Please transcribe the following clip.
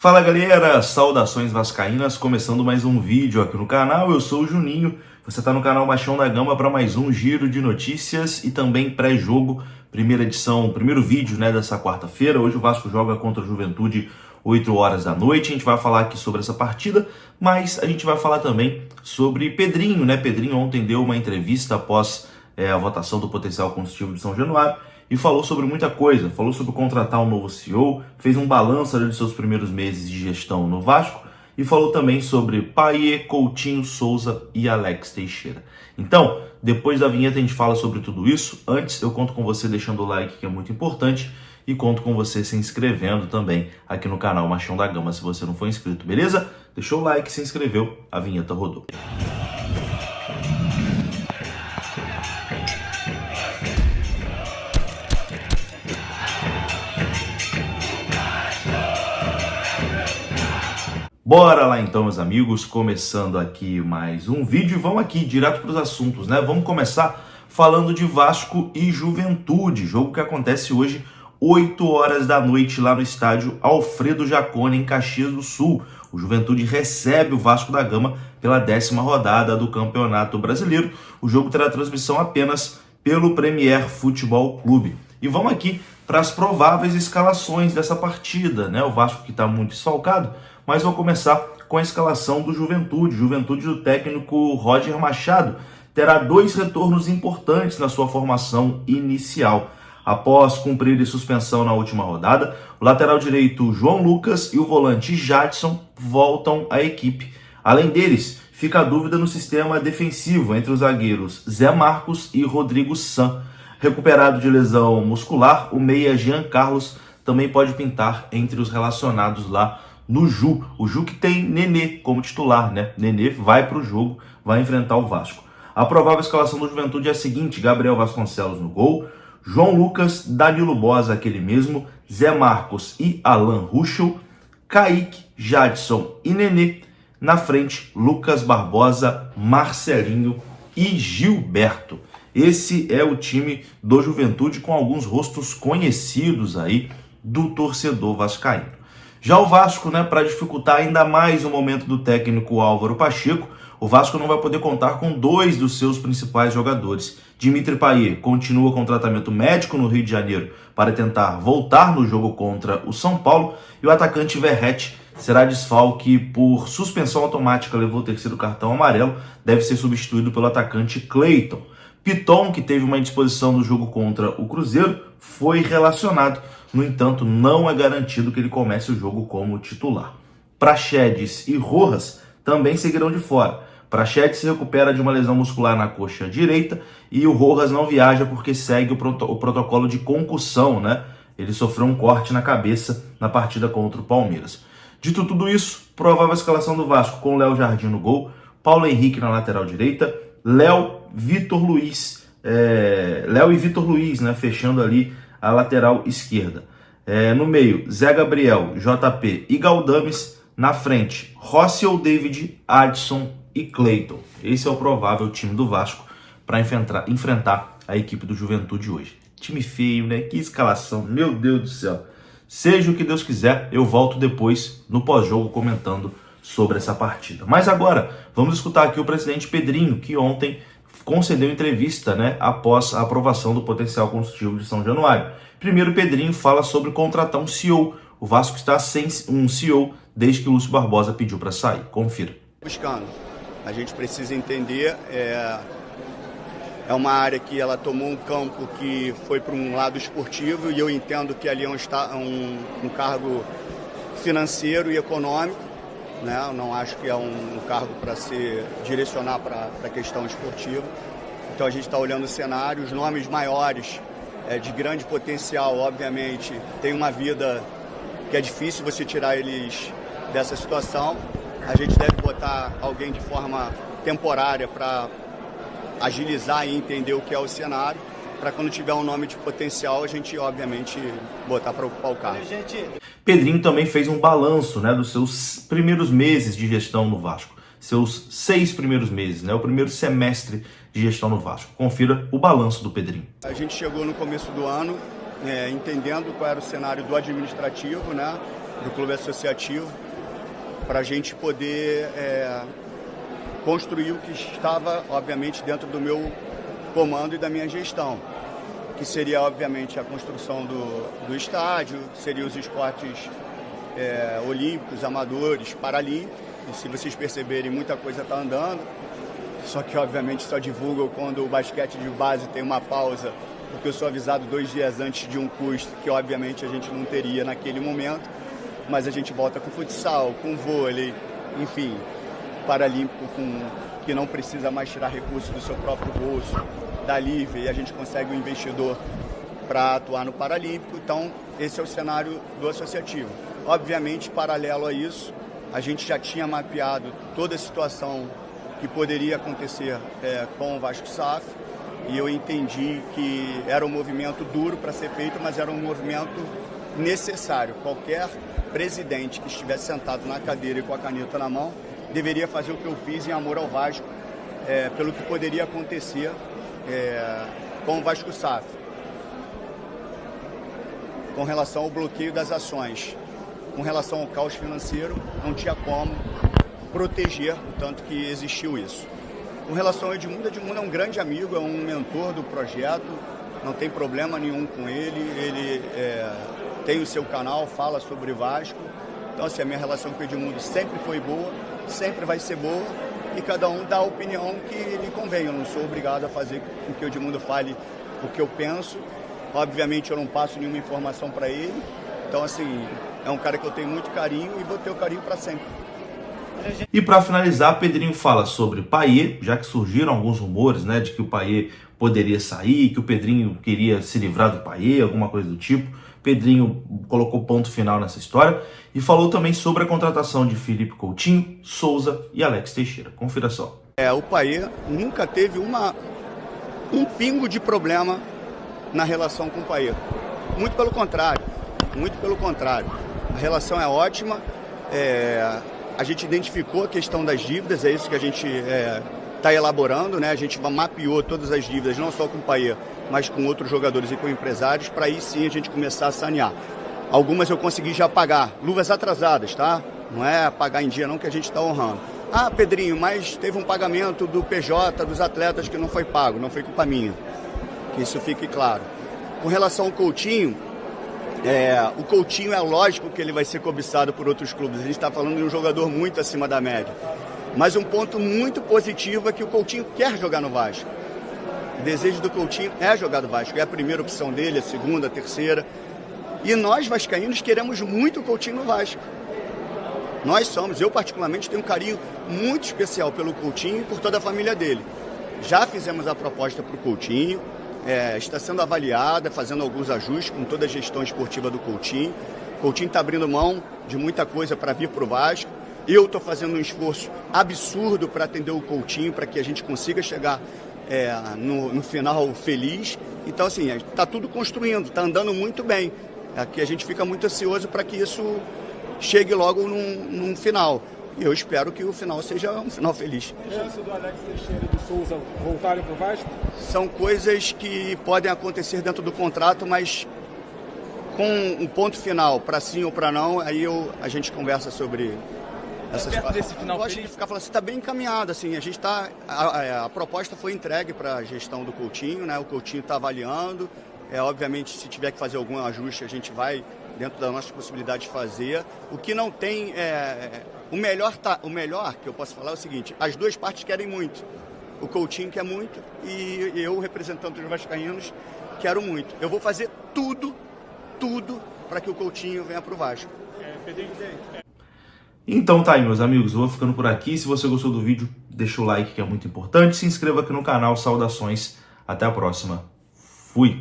Fala galera, saudações vascaínas, começando mais um vídeo aqui no canal. Eu sou o Juninho, você está no canal Machão da Gama para mais um giro de notícias e também pré-jogo, primeira edição, primeiro vídeo dessa quarta-feira. Hoje o Vasco joga contra o Juventude 8 horas da noite. A gente vai falar aqui sobre essa partida, mas a gente vai falar também sobre Pedrinho, Pedrinho ontem deu uma entrevista após a votação do potencial constitutivo de São Januário e falou sobre muita coisa, falou sobre contratar um novo CEO, fez um balanço de seus primeiros meses de gestão no Vasco e falou também sobre Payet, Coutinho, Souza e Alex Teixeira. Então, depois da vinheta a gente fala sobre tudo isso. Antes eu conto com você deixando o like, que é muito importante, e conto com você se inscrevendo também aqui no canal Machão da Gama se você não for inscrito, beleza? Deixou o like, se inscreveu, a vinheta rodou. Bora lá então, meus amigos, começando aqui mais um vídeo e vamos aqui direto para os assuntos, Vamos começar falando de Vasco e Juventude, jogo que acontece hoje 8 horas da noite lá no estádio Alfredo Jaconi, em Caxias do Sul. O Juventude recebe o Vasco da Gama pela 10ª rodada do Campeonato Brasileiro. O jogo terá transmissão apenas pelo Premier Futebol Clube. E vamos aqui para as prováveis escalações dessa partida, O Vasco que está muito desfalcado, mas vou começar com a escalação do Juventude. Juventude do técnico Roger Machado terá 2 retornos importantes na sua formação inicial. Após cumprir suspensão na última rodada, o lateral direito João Lucas e o volante Jadson voltam à equipe. Além deles, fica a dúvida no sistema defensivo entre os zagueiros Zé Marcos e Rodrigo San. Recuperado de lesão muscular, o meia Jean Carlos também pode pintar entre os relacionados lá no Ju. O Ju que tem Nenê como titular, Nenê vai para o jogo, vai enfrentar o Vasco. A provável escalação do Juventude é a seguinte: Gabriel Vasconcelos no gol, João Lucas, Danilo Bosa, aquele mesmo, Zé Marcos e Alan Ruschel, Kaique, Jadson e Nenê. Na frente, Lucas Barbosa, Marcelinho e Gilberto. Esse é o time do Juventude com alguns rostos conhecidos aí do torcedor vascaíno. Já o Vasco, para dificultar ainda mais o momento do técnico Álvaro Pacheco, o Vasco não vai poder contar com 2 dos seus principais jogadores. Dimitri Payet continua com tratamento médico no Rio de Janeiro para tentar voltar no jogo contra o São Paulo, e o atacante Verratti será desfalque por suspensão automática, levou o 3º cartão amarelo, deve ser substituído pelo atacante Cleiton. Piton, que teve uma indisposição no jogo contra o Cruzeiro, foi relacionado. No entanto, não é garantido que ele comece o jogo como titular. Praxedes e Rojas também seguirão de fora. Praxedes se recupera de uma lesão muscular na coxa direita e o Rojas não viaja porque segue o protocolo de concussão, Ele sofreu um corte na cabeça na partida contra o Palmeiras. Dito tudo isso, provável escalação do Vasco com Léo Jardim no gol, Paulo Henrique na lateral direita, Léo e Vitor Luiz, fechando ali a lateral esquerda. No meio, Zé Gabriel, JP e Galdames. Na frente, Rossel, David, Adson e Cleiton. Esse é o provável time do Vasco para enfrentar a equipe do Juventude hoje. Time feio, Que escalação, meu Deus do céu. Seja o que Deus quiser, eu volto depois no pós-jogo comentando sobre essa partida. Mas agora, vamos escutar aqui o presidente Pedrinho, que ontem concedeu entrevista, após a aprovação do potencial constitutivo de São Januário. Primeiro, Pedrinho fala sobre contratar um CEO. O Vasco está sem um CEO desde que o Lúcio Barbosa pediu para sair. Confira. Buscando. A gente precisa entender, é uma área que ela tomou um campo que foi para um lado esportivo, e eu entendo que ali é um cargo financeiro e econômico, Eu não acho que é um cargo para se direcionar para a questão esportiva. Então a gente está olhando o cenário, os nomes maiores, de grande potencial, obviamente, tem uma vida que é difícil você tirar eles dessa situação. A gente deve botar alguém de forma temporária para agilizar e entender o que é o cenário, para quando tiver um nome de potencial, a gente, obviamente, botar para ocupar o cargo. Pedrinho também fez um balanço, dos seus primeiros meses de gestão no Vasco. Seus 6 primeiros meses, o primeiro semestre de gestão no Vasco. Confira o balanço do Pedrinho. A gente chegou no começo do ano, entendendo qual era o cenário do administrativo, o clube associativo, para a gente poder construir o que estava, obviamente, dentro do meu comando e da minha gestão, que seria, obviamente, a construção do estádio, seriam os esportes olímpicos, amadores, paralímpicos, e se vocês perceberem, muita coisa está andando, só que, obviamente, só divulgam quando o basquete de base tem uma pausa, porque eu sou avisado 2 dias antes de um custo que, obviamente, a gente não teria naquele momento, mas a gente volta com futsal, com vôlei, enfim, paralímpico que não precisa mais tirar recursos do seu próprio bolso, da Livre, e a gente consegue um investidor para atuar no paralímpico. Então, esse é o cenário do associativo. Obviamente, paralelo a isso, a gente já tinha mapeado toda a situação que poderia acontecer com o Vasco SAF, e eu entendi que era um movimento duro para ser feito, mas era um movimento necessário. Qualquer presidente que estivesse sentado na cadeira e com a caneta na mão deveria fazer o que eu fiz em amor ao Vasco, pelo que poderia acontecer com o Vasco SAF. Com relação ao bloqueio das ações, com relação ao caos financeiro, não tinha como proteger o tanto que existiu isso. Com relação ao Edmundo é um grande amigo, é um mentor do projeto, não tem problema nenhum com ele tem o seu canal, fala sobre Vasco. Então, assim, a minha relação com o Edmundo sempre foi boa, sempre vai ser boa, e cada um dá a opinião que lhe convém. Eu não sou obrigado a fazer com que o Edmundo fale o que eu penso. Obviamente, eu não passo nenhuma informação para ele. Então, assim, é um cara que eu tenho muito carinho e vou ter o carinho para sempre. E para finalizar, Pedrinho fala sobre Payet, já que surgiram alguns rumores, né, de que o Payet poderia sair, que o Pedrinho queria se livrar do Payet, alguma coisa do tipo. Pedrinho colocou ponto final nessa história e falou também sobre a contratação de Felipe Coutinho, Souza e Alex Teixeira. Confira só. O Payet nunca teve um pingo de problema na relação com o Payet. Muito pelo contrário, muito pelo contrário. A relação é ótima, a gente identificou a questão das dívidas, é isso que a gente está elaborando, né? A gente mapeou todas as dívidas, não só com o Payet, mas com outros jogadores e com empresários, para aí sim a gente começar a sanear. Algumas eu consegui já pagar, luvas atrasadas, tá? Não é pagar em dia não que a gente está honrando. Ah, Pedrinho, mas teve um pagamento do PJ, dos atletas que não foi pago, não foi culpa minha. Que isso fique claro. Com relação ao Coutinho, o Coutinho é lógico que ele vai ser cobiçado por outros clubes. A gente está falando de um jogador muito acima da média. Mas um ponto muito positivo é que o Coutinho quer jogar no Vasco. O desejo do Coutinho é jogar no Vasco. É a primeira opção dele, a segunda, a terceira. E nós, vascaínos, queremos muito o Coutinho no Vasco. Eu particularmente tenho um carinho muito especial pelo Coutinho e por toda a família dele. Já fizemos a proposta para o Coutinho, está sendo avaliada, fazendo alguns ajustes com toda a gestão esportiva do Coutinho. O Coutinho está abrindo mão de muita coisa para vir para o Vasco. Eu estou fazendo um esforço absurdo para atender o Coutinho, para que a gente consiga chegar no final feliz. Então, assim, está tudo construindo, está andando muito bem. Aqui a gente fica muito ansioso para que isso chegue logo num final. E eu espero que o final seja um final feliz. A chance do Alex Teixeira e do Souza voltarem para o Vasco? São coisas que podem acontecer dentro do contrato, mas com um ponto final, para sim ou para não, aí a gente conversa sobre essas coisas. Desse final eu gosto de ficar falando assim, está bem encaminhado, assim, a gente a proposta foi entregue para a gestão do Coutinho, né? O Coutinho está avaliando, obviamente se tiver que fazer algum ajuste a gente vai dentro da nossa possibilidade de fazer. O que não tem o melhor que eu posso falar é o seguinte: as duas partes querem muito. O Coutinho quer muito e eu, representante dos vascaínos, quero muito. Eu vou fazer tudo para que o Coutinho venha para o Vasco. Então tá aí, meus amigos, eu vou ficando por aqui. Se você gostou do vídeo, deixa o like que é muito importante. Se inscreva aqui no canal. Saudações, até a próxima. Fui!